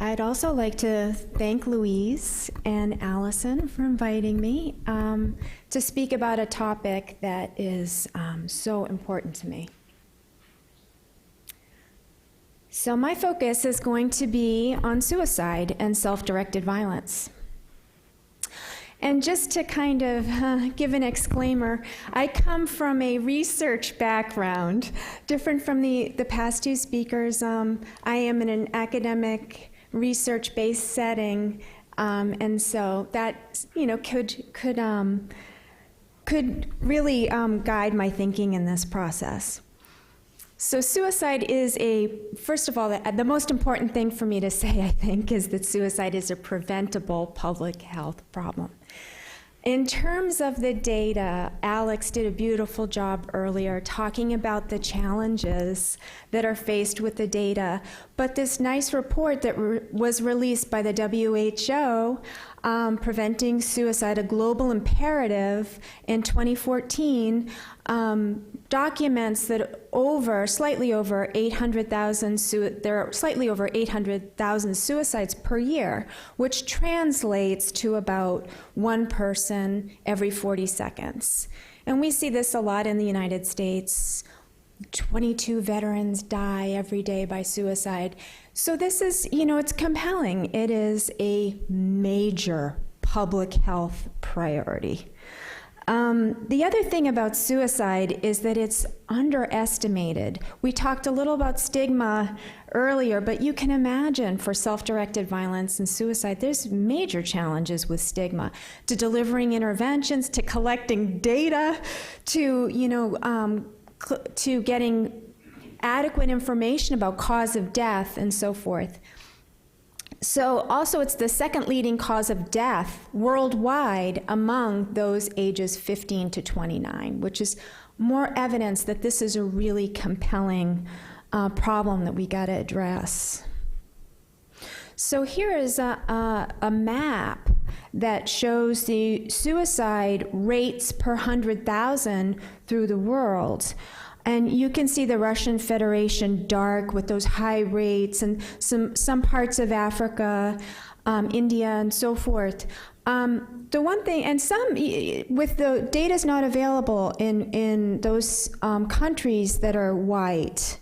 I'd also like to thank Louise and Allison for inviting me to speak about a topic that is so important to me. So my focus is going to be on suicide and self-directed violence. And just to kind of give an exclaimer, I come from a research background, different from the past two speakers. I am in an academic, research-based setting, and so that could really guide my thinking in this process. So suicide is first of all, the most important thing for me to say, I think, is that suicide is a preventable public health problem. In terms of the data, Alex did a beautiful job earlier talking about the challenges that are faced with the data. But this nice report that was released by the WHO, Preventing Suicide, a Global Imperative in 2014, documents that slightly over 800,000 suicides per year, which translates to about one person every 40 seconds. And we see this a lot in the United States. 22 veterans die every day by suicide. So this is, it's compelling. It is a major public health priority. The other thing about suicide is that it's underestimated. We talked a little about stigma earlier, but you can imagine for self-directed violence and suicide, there's major challenges with stigma, to delivering interventions, to collecting data, to getting adequate information about cause of death and so forth. So also it's the second leading cause of death worldwide among those ages 15 to 29, which is more evidence that this is a really compelling problem that we got to address. So here is a map that shows the suicide rates per 100,000 through the world. And you can see the Russian Federation dark with those high rates, and some parts of Africa, India, and so forth. The one thing, and with the data's not available in those countries that are white.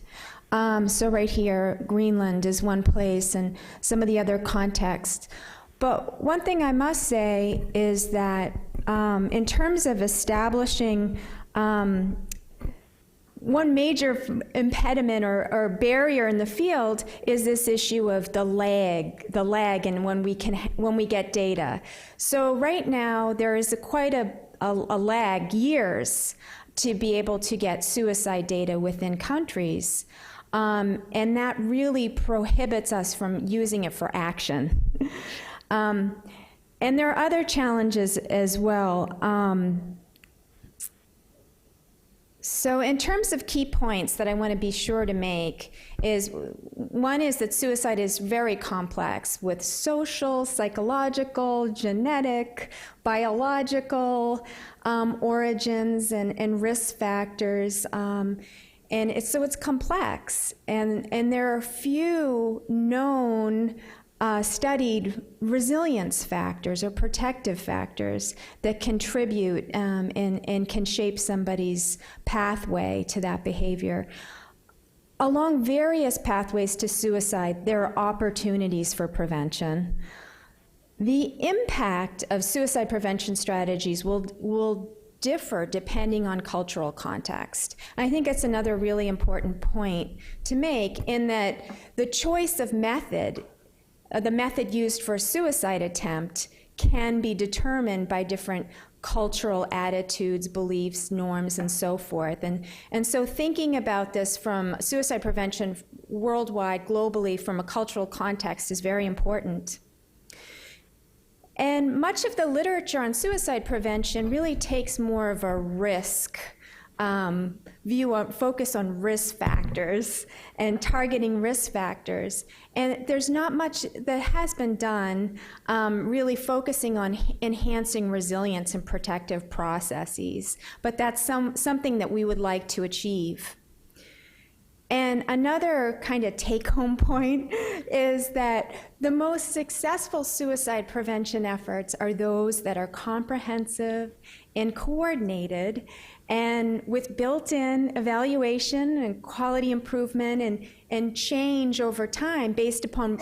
So right here, Greenland is one place, and some of the other contexts. But one thing I must say is that in terms of establishing one major impediment or barrier in the field is this issue of the lag and when we get data. So right now there is quite a lag, years, to be able to get suicide data within countries. And that really prohibits us from using it for action. And there are other challenges as well. So in terms of key points that I want to be sure to make one is that suicide is very complex with social, psychological, genetic, biological origins and risk factors. So it's complex, and there are few known studied resilience factors or protective factors that contribute and can shape somebody's pathway to that behavior. Along various pathways to suicide, there are opportunities for prevention. The impact of suicide prevention strategies will differ depending on cultural context. I think it's another really important point to make, in that the choice of method, the method used for a suicide attempt, can be determined by different cultural attitudes, beliefs, norms, and so forth. And so thinking about this from suicide prevention worldwide, globally, from a cultural context is very important. And much of the literature on suicide prevention really takes more of a risk focus on risk factors and targeting risk factors. And there's not much that has been done really focusing on enhancing resilience and protective processes, but that's something that we would like to achieve. And another kind of take-home point is that the most successful suicide prevention efforts are those that are comprehensive and coordinated, and with built-in evaluation and quality improvement and change over time based upon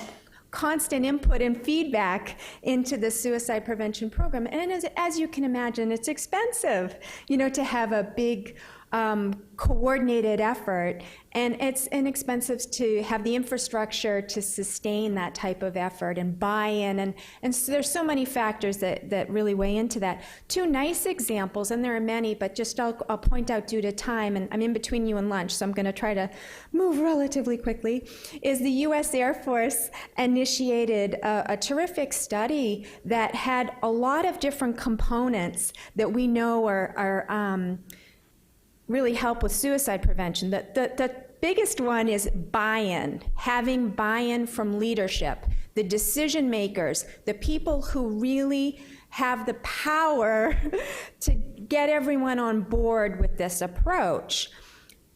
constant input and feedback into the suicide prevention program. And as you can imagine, it's expensive, to have a big coordinated effort, and it's inexpensive to have the infrastructure to sustain that type of effort and buy-in, and so there's so many factors that really weigh into that. Two nice examples, and there are many, but just I'll point out due to time, and I'm in between you and lunch, so I'm going to try to move relatively quickly, is the U.S. Air Force initiated a terrific study that had a lot of different components that we know are really help with suicide prevention. The biggest one is buy-in, having buy-in from leadership, the decision makers, the people who really have the power to get everyone on board with this approach.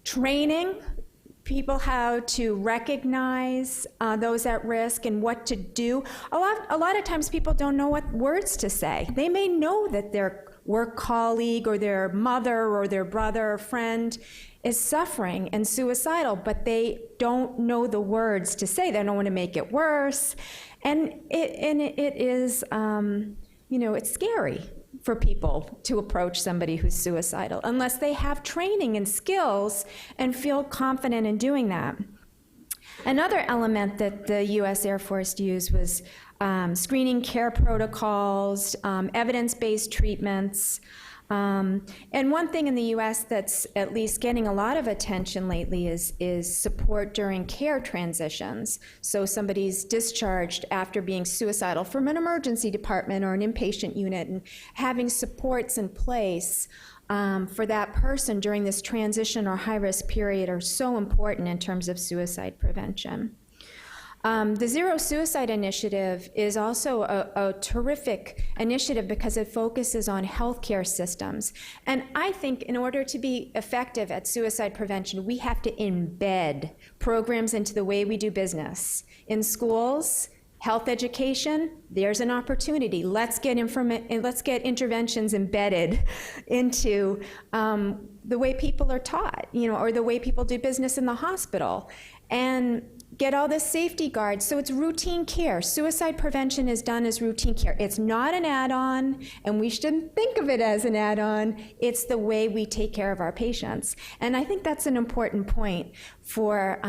Training people how to recognize those at risk and what to do. A lot of times people don't know what words to say. They may know that their work colleague or their mother or their brother or friend is suffering and suicidal, but they don't know the words to say. They don't want to make it worse. And it is, it's scary for people to approach somebody who's suicidal unless they have training and skills and feel confident in doing that. Another element that the U.S. Air Force used was screening care protocols, evidence-based treatments. And one thing in the U.S. that's at least getting a lot of attention lately is support during care transitions. So somebody's discharged after being suicidal from an emergency department or an inpatient unit, and having supports in place for that person during this transition or high-risk period are so important in terms of suicide prevention. The Zero Suicide Initiative is also a terrific initiative because it focuses on healthcare systems. And I think in order to be effective at suicide prevention, we have to embed programs into the way we do business. In schools, health education, there's an opportunity. Let's get interventions embedded into the way people are taught, or the way people do business in the hospital. And get all the safety guards, so it's routine care. Suicide prevention is done as routine care. It's not an add-on, and we shouldn't think of it as an add-on. It's the way we take care of our patients. And I think that's an important point for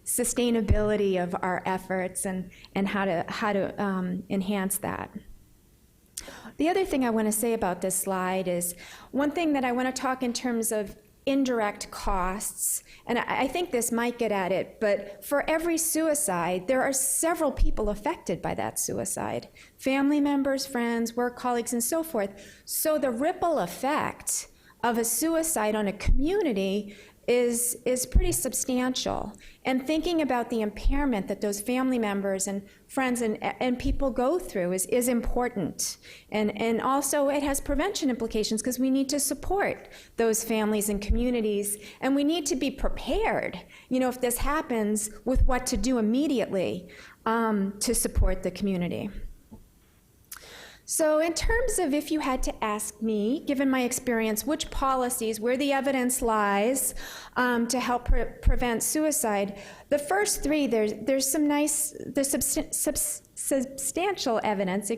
sustainability of our efforts and how to enhance that. The other thing I want to say about this slide is one thing that I want to talk in terms of indirect costs, and I think this might get at it, but for every suicide, there are several people affected by that suicide. Family members, friends, work colleagues, and so forth. So the ripple effect of a suicide on a community is pretty substantial. And thinking about the impairment that those family members and friends and people go through is important. And also it has prevention implications because we need to support those families and communities, and we need to be prepared, if this happens, with what to do immediately to support the community. So in terms of, if you had to ask me, given my experience, which policies, where the evidence lies to help prevent suicide, the first three, there's substantial evidence,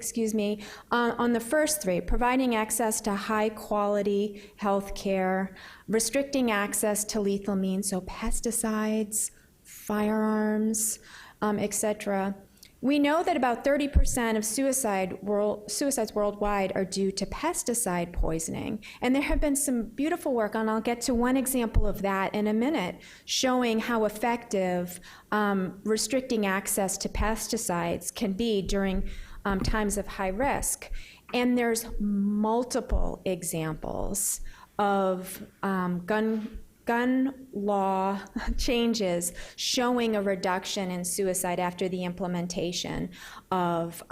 on the first three: providing access to high quality health care, restricting access to lethal means, so pesticides, firearms, etc. We know that about 30% of suicides worldwide are due to pesticide poisoning. And there have been some beautiful work, and I'll get to one example of that in a minute, showing how effective restricting access to pesticides can be during times of high risk. And there's multiple examples of gun law changes showing a reduction in suicide after the implementation of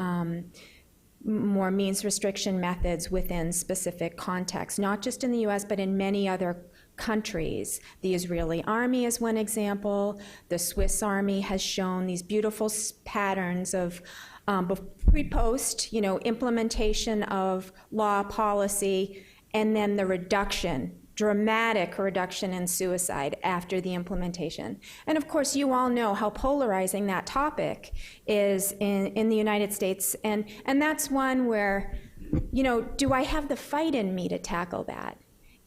more means restriction methods within specific contexts, not just in the US, but in many other countries. The Israeli army is one example. The Swiss army has shown these beautiful patterns of pre-post, implementation of law policy, and then the reduction, dramatic reduction in suicide after the implementation. And of course, you all know how polarizing that topic is in the United States. And that's one where, do I have the fight in me to tackle that?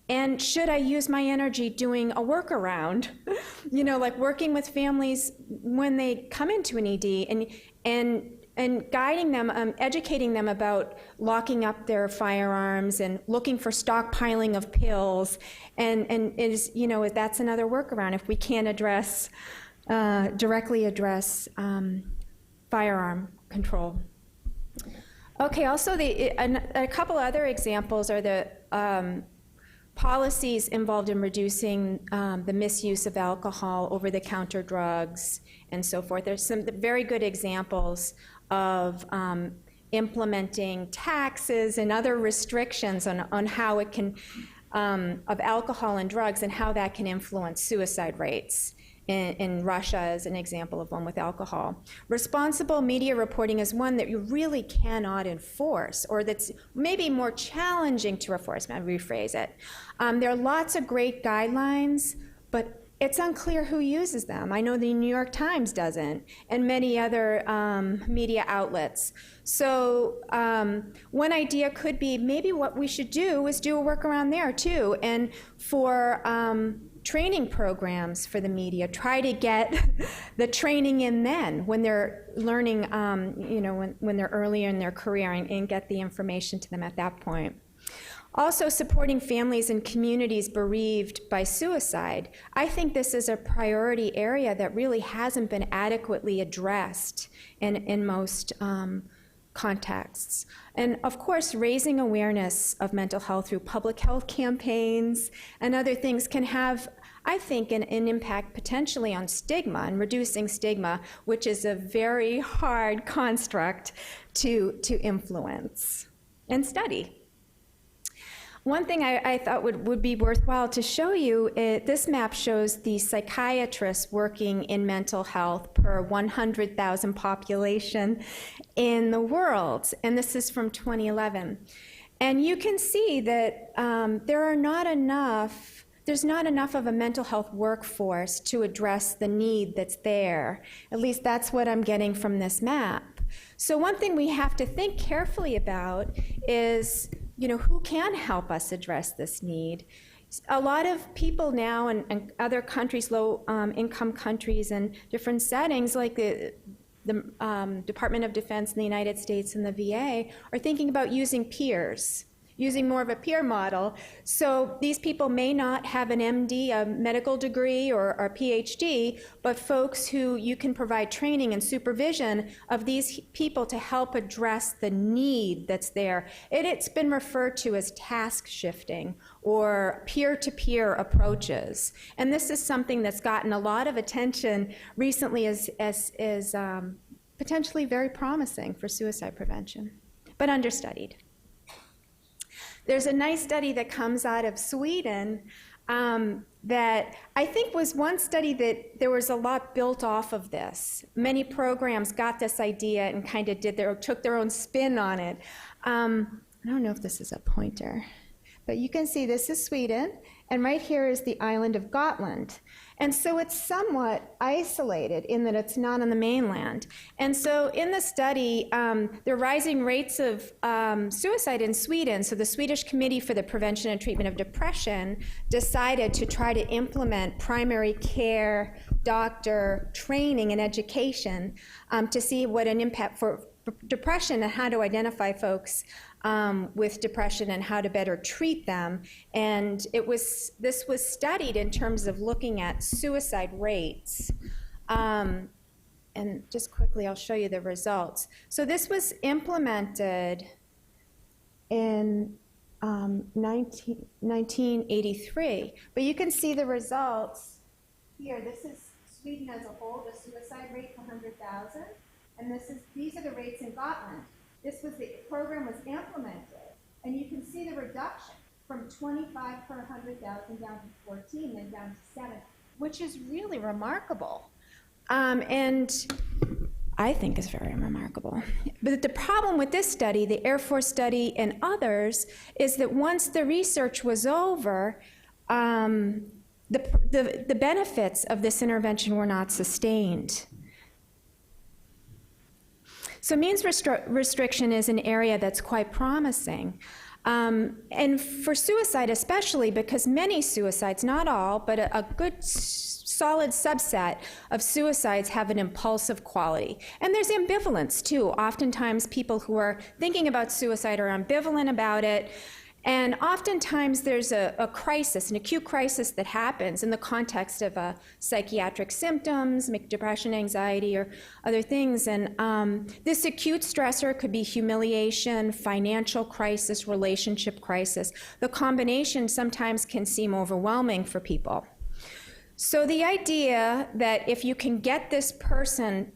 And should I use my energy doing a workaround, like working with families when they come into an ED and guiding them, educating them about locking up their firearms and looking for stockpiling of pills, and that's another workaround if we can't directly address firearm control. Okay, also a couple other examples are the policies involved in reducing the misuse of alcohol, over-the-counter drugs, and so forth. There's some very good examples of implementing taxes and other restrictions on how it can, of alcohol and drugs, and how that can influence suicide rates. In Russia as an example of one with alcohol. Responsible media reporting is one that you really cannot enforce, or that's maybe more challenging to enforce. I'll rephrase it. There are lots of great guidelines, but it's unclear who uses them. I know the New York Times doesn't, and many other media outlets. So one idea could be maybe what we should do is do a workaround there too, and for training programs for the media, try to get the training in then when they're learning, when they're earlier in their career, and get the information to them at that point. Also, supporting families and communities bereaved by suicide. I think this is a priority area that really hasn't been adequately addressed in most contexts. And of course, raising awareness of mental health through public health campaigns and other things can have, I think, an impact potentially on stigma and reducing stigma, which is a very hard construct to influence and study. One thing I thought would be worthwhile to show you, this map shows the psychiatrists working in mental health per 100,000 population in the world, and this is from 2011. And you can see that there's not enough of a mental health workforce to address the need that's there. At least that's what I'm getting from this map. So one thing we have to think carefully about is, who can help us address this need? A lot of people now in other countries, low-income countries and different settings, like the Department of Defense in the United States and the VA, are thinking about using peers, using more of a peer model. So these people may not have an MD, a medical degree, or a PhD, but folks who you can provide training and supervision of these people to help address the need that's there. It's been referred to as task shifting or peer-to-peer approaches. And this is something that's gotten a lot of attention recently as potentially very promising for suicide prevention, but understudied. There's a nice study that comes out of Sweden that I think was one study that there was a lot built off of this. Many programs got this idea and kind of took their own spin on it. I don't know if this is a pointer, but you can see this is Sweden, and right here is the island of Gotland. And so it's somewhat isolated in that it's not on the mainland. And so in the study, there are rising rates of suicide in Sweden. So the Swedish Committee for the Prevention and Treatment of Depression decided to try to implement primary care doctor training and education to see what an impact for depression and how to identify folks with depression and how to better treat them. And this was studied in terms of looking at suicide rates. And just quickly, I'll show you the results. So this was implemented in 1983. But you can see the results here. This is Sweden as a whole, the suicide rate per 100,000. And these are the rates in Gotland. The program was implemented, and you can see the reduction. from 25 per 100,000 down to 14, then down to 7, which is really remarkable. And I think is very remarkable. But the problem with this study, the Air Force study and others, is that once the research was over, the benefits of this intervention were not sustained. So means restriction is an area that's quite promising. And for suicide especially, because many suicides, not all, but a good solid subset of suicides have an impulsive quality. And there's ambivalence too. Oftentimes people who are thinking about suicide are ambivalent about it. And oftentimes there's a crisis, an acute crisis that happens in the context of psychiatric symptoms, depression, anxiety, or other things. And this acute stressor could be humiliation, financial crisis, relationship crisis. The combination sometimes can seem overwhelming for people. So the idea that if you can get the person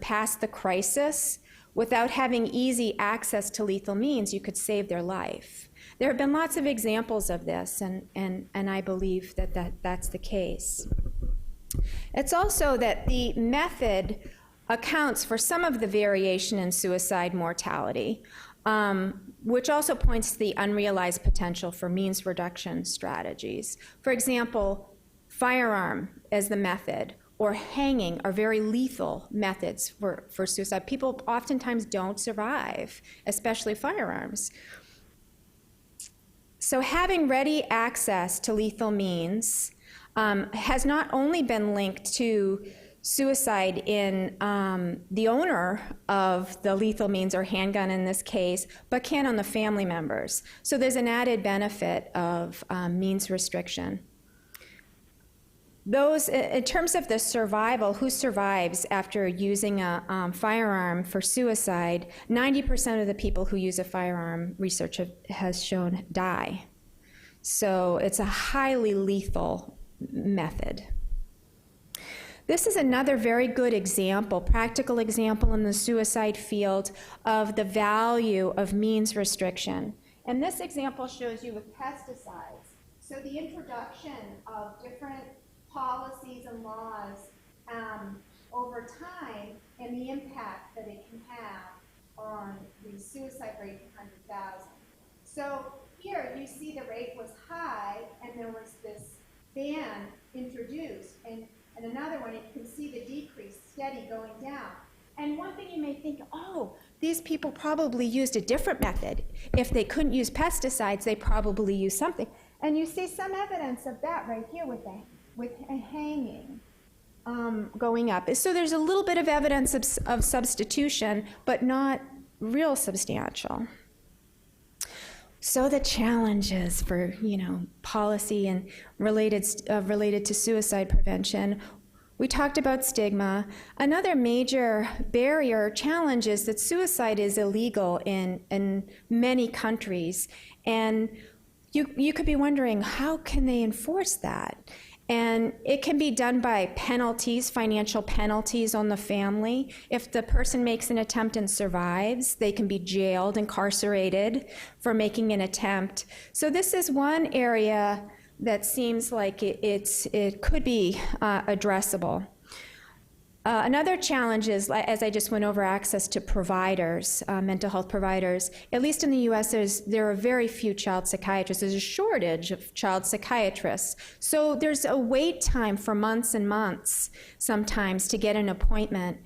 past the crisis without having easy access to lethal means, you could save their life. There have been lots of examples of this, and I believe that's the case. It's also that the method accounts for some of the variation in suicide mortality, which also points to the unrealized potential for means reduction strategies. For example, firearm as the method, or hanging are very lethal methods for suicide. People oftentimes don't survive, especially firearms. So having ready access to lethal means has not only been linked to suicide in the owner of the lethal means, or handgun in this case, but can on the family members. So there's an added benefit of means restriction. Those, in terms of the survival, who survives after using a firearm for suicide, 90% of the people who use a firearm, research has shown, die. So it's a highly lethal method. This is another very good example, practical example in the suicide field of the value of means restriction. And this example shows you with pesticides. So the introduction of different policies and laws over time, and the impact that it can have on the suicide rate per 100,000. So here you see the rate was high, and there was this ban introduced, and another one, you can see the decrease steady going down. And one thing you may think, oh, these people probably used a different method. If they couldn't use pesticides, they probably used something. And you see some evidence of that right here with a hanging going up. So there's a little bit of evidence of substitution, but not real substantial. So the challenges for policy and related to suicide prevention. We talked about stigma. Another major barrier or challenge is that suicide is illegal in many countries, and you could be wondering, how can they enforce that? And it can be done by penalties, financial penalties on the family. If the person makes an attempt and survives, they can be jailed, incarcerated for making an attempt. So this is one area that seems like it could be addressable. Another challenge is, as I just went over, access to providers, mental health providers. At least in the US, there are very few child psychiatrists. There's a shortage of child psychiatrists. So there's a wait time for months and months sometimes to get an appointment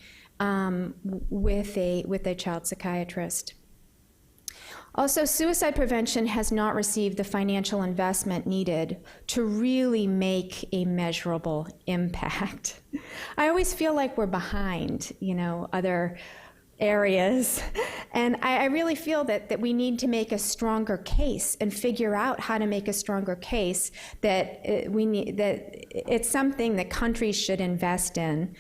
with a child psychiatrist. Also, suicide prevention has not received the financial investment needed to really make a measurable impact. I always feel like we're behind, other areas. And I really feel that we need to make a stronger case and figure out how to make a stronger case that it's something that countries should invest in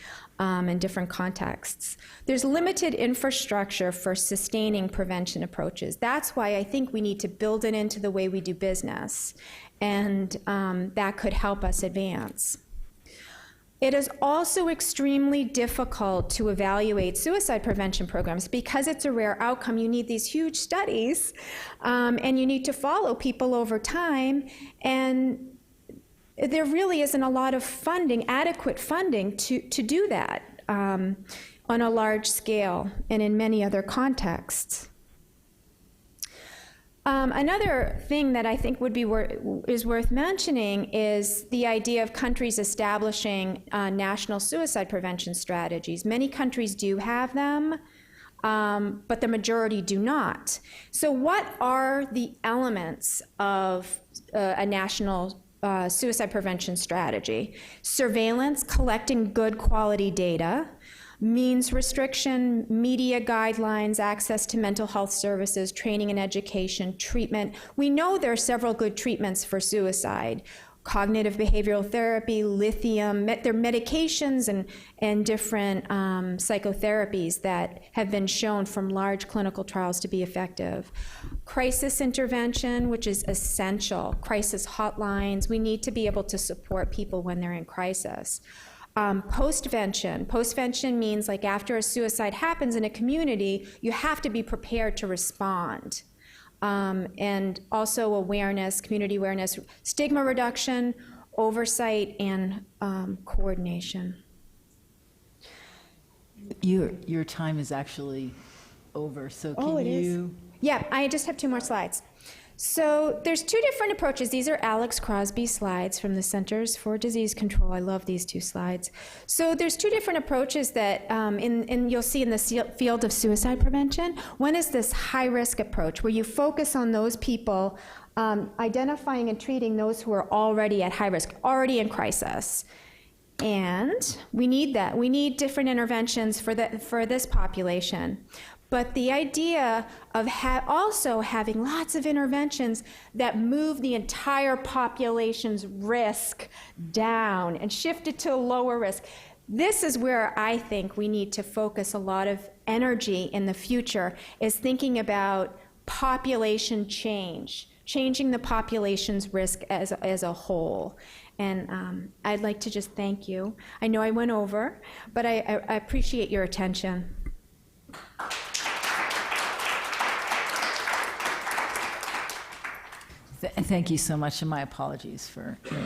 different contexts. There's limited infrastructure for sustaining prevention approaches. That's why I think we need to build it into the way we do business, and that could help us advance. It is also extremely difficult to evaluate suicide prevention programs because it's a rare outcome. You need these huge studies, and you need to follow people over time, and there really isn't a lot of funding, adequate funding to do that on a large scale and in many other contexts. Another thing that I think would be is worth mentioning is the idea of countries establishing national suicide prevention strategies. Many countries do have them, but the majority do not. So what are the elements of a national suicide prevention strategy? Surveillance, collecting good quality data, means restriction, media guidelines, access to mental health services, training and education, treatment. We know there are several good treatments for suicide. Cognitive behavioral therapy, lithium, there are medications and different psychotherapies that have been shown from large clinical trials to be effective. Crisis intervention, which is essential. Crisis hotlines. We need to be able to support people when they're in crisis. Postvention. Postvention means like after a suicide happens in a community, you have to be prepared to respond. And also awareness, community awareness, stigma reduction, oversight, and coordination. Your time is actually over, so can you? Yeah, I just have 2 more slides. So there's 2 different approaches. These are Alex Crosby's slides from the Centers for Disease Control. I love these 2 slides. So there's 2 different approaches that you'll see in the field of suicide prevention. One is this high-risk approach, where you focus on those people, identifying and treating those who are already at high risk, already in crisis. And we need that. We need different interventions for this population. But the idea of also having lots of interventions that move the entire population's risk down and shift it to a lower risk, this is where I think we need to focus a lot of energy in the future, is thinking about population change, changing the population's risk as a whole. And I'd like to just thank you. I know I went over, but I appreciate your attention. Thank you so much, and my apologies for